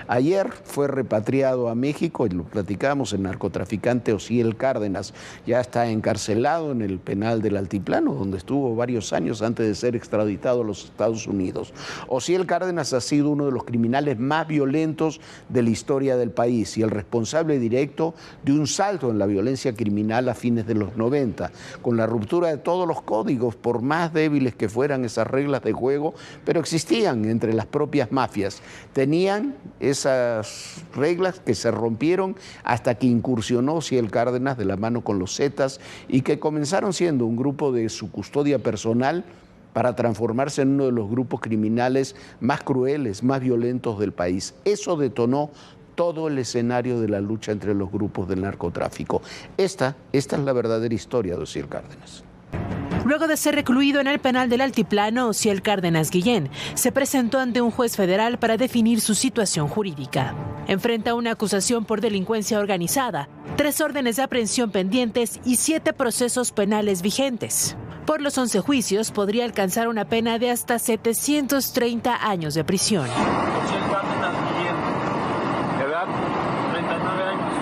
Ayer fue repatriado a México, y lo platicamos, el narcotraficante Osiel Cárdenas. Ya está encarcelado en el penal del Altiplano, donde estuvo varios años antes de ser extraditado a los Estados Unidos. Osiel Cárdenas ha sido uno de los criminales más violentos de la historia del país y el responsable directo de un salto en la violencia criminal a fines de los 90, con la ruptura de todos los códigos, por más débiles que fueran esas reglas de juego, pero existían entre las propias mafias. Tenían esas reglas que se rompieron hasta que incursionó Osiel Cárdenas de la mano con los Zetas y que comenzaron siendo un grupo de su custodia personal para transformarse en uno de los grupos criminales más crueles, más violentos del país. Eso detonó todo el escenario de la lucha entre los grupos del narcotráfico. Esta es la verdadera historia de Osiel Cárdenas. Luego de ser recluido en el penal del Altiplano, Osiel Cárdenas Guillén se presentó ante un juez federal para definir su situación jurídica. Enfrenta una acusación por delincuencia organizada, 3 órdenes de aprehensión pendientes y 7 procesos penales vigentes. Por los 11 juicios podría alcanzar una pena de hasta 730 años de prisión. Osiel Cárdenas Guillén, edad 39 años,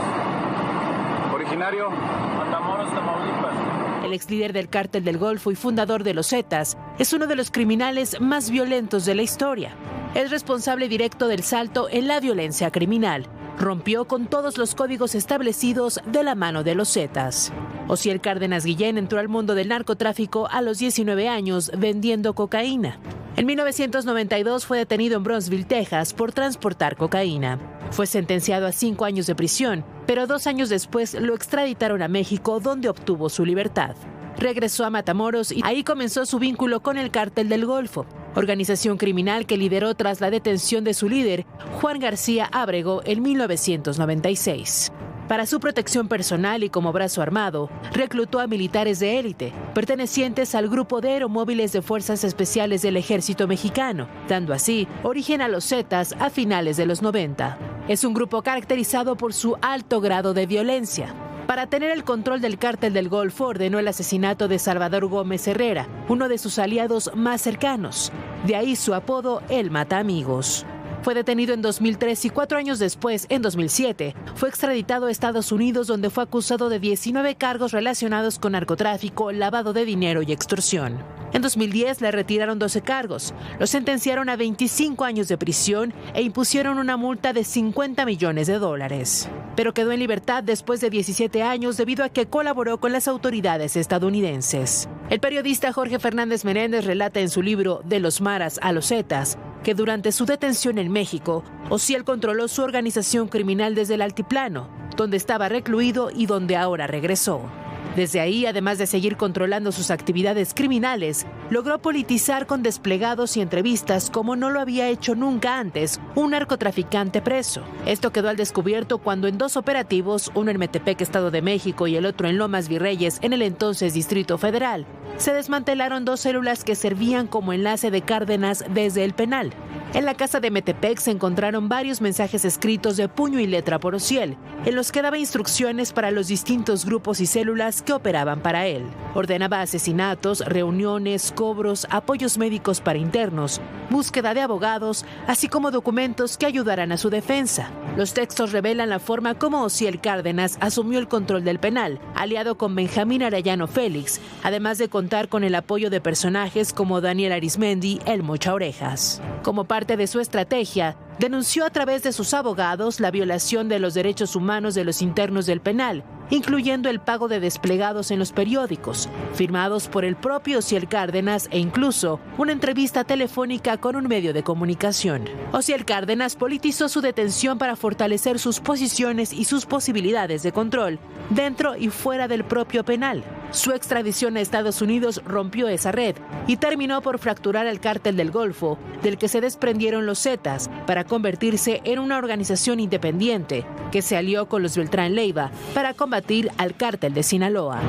originario Matamoros, Tamaulipas. El ex líder del Cártel del Golfo y fundador de los Zetas es uno de los criminales más violentos de la historia. Es responsable directo del salto en la violencia criminal. Rompió con todos los códigos establecidos de la mano de los Zetas. Osiel Cárdenas Guillén entró al mundo del narcotráfico a los 19 años vendiendo cocaína. En 1992 fue detenido en Brownsville, Texas, por transportar cocaína. Fue sentenciado a 5 años de prisión, pero 2 años después lo extraditaron a México, donde obtuvo su libertad. Regresó a Matamoros y ahí comenzó su vínculo con el Cártel del Golfo, organización criminal que lideró tras la detención de su líder, Juan García Ábrego, en 1996. Para su protección personal y como brazo armado, reclutó a militares de élite, pertenecientes al grupo de aeromóviles de Fuerzas Especiales del Ejército Mexicano, dando así origen a los Zetas a finales de los 90. Es un grupo caracterizado por su alto grado de violencia. Para tener el control del Cártel del Golfo, ordenó el asesinato de Salvador Gómez Herrera, uno de sus aliados más cercanos. De ahí su apodo, el Mataamigos. Fue detenido en 2003 y 4 años después, en 2007, fue extraditado a Estados Unidos, donde fue acusado de 19 cargos relacionados con narcotráfico, lavado de dinero y extorsión. En 2010 le retiraron 12 cargos, lo sentenciaron a 25 años de prisión e impusieron una multa de $50 millones. Pero quedó en libertad después de 17 años debido a que colaboró con las autoridades estadounidenses. El periodista Jorge Fernández Menéndez relata en su libro De los Maras a los Zetas que durante su detención en México, Osiel controló su organización criminal desde el Altiplano, donde estaba recluido y donde ahora regresó. Desde ahí, además de seguir controlando sus actividades criminales, logró politizar con desplegados y entrevistas como no lo había hecho nunca antes un narcotraficante preso. Esto quedó al descubierto cuando en 2 operativos, uno en Metepec, Estado de México, y el otro en Lomas Virreyes, en el entonces Distrito Federal, se desmantelaron 2 células que servían como enlace de Cárdenas desde el penal. En la casa de Metepec se encontraron varios mensajes escritos de puño y letra por Osiel, en los que daba instrucciones para los distintos grupos y células que operaban para él. Ordenaba asesinatos, reuniones, cobros, apoyos médicos para internos, búsqueda de abogados, así como documentos que ayudaran a su defensa. Los textos revelan la forma como Osiel Cárdenas asumió el control del penal, aliado con Benjamín Arellano Félix, además de contar con el apoyo de personajes como Daniel Arismendi, el Mocha Orejas. Como parte de su estrategia, denunció a través de sus abogados la violación de los derechos humanos de los internos del penal, incluyendo el pago de desplegados en los periódicos, firmados por el propio Osiel Cárdenas, e incluso una entrevista telefónica con un medio de comunicación. Osiel Cárdenas politizó su detención para fortalecer sus posiciones y sus posibilidades de control dentro y fuera del propio penal. Su extradición a Estados Unidos rompió esa red y terminó por fracturar al Cártel del Golfo, del que se desprendieron los Zetas para convertirse en una organización independiente que se alió con los Beltrán Leiva para combatir al Cártel de Sinaloa.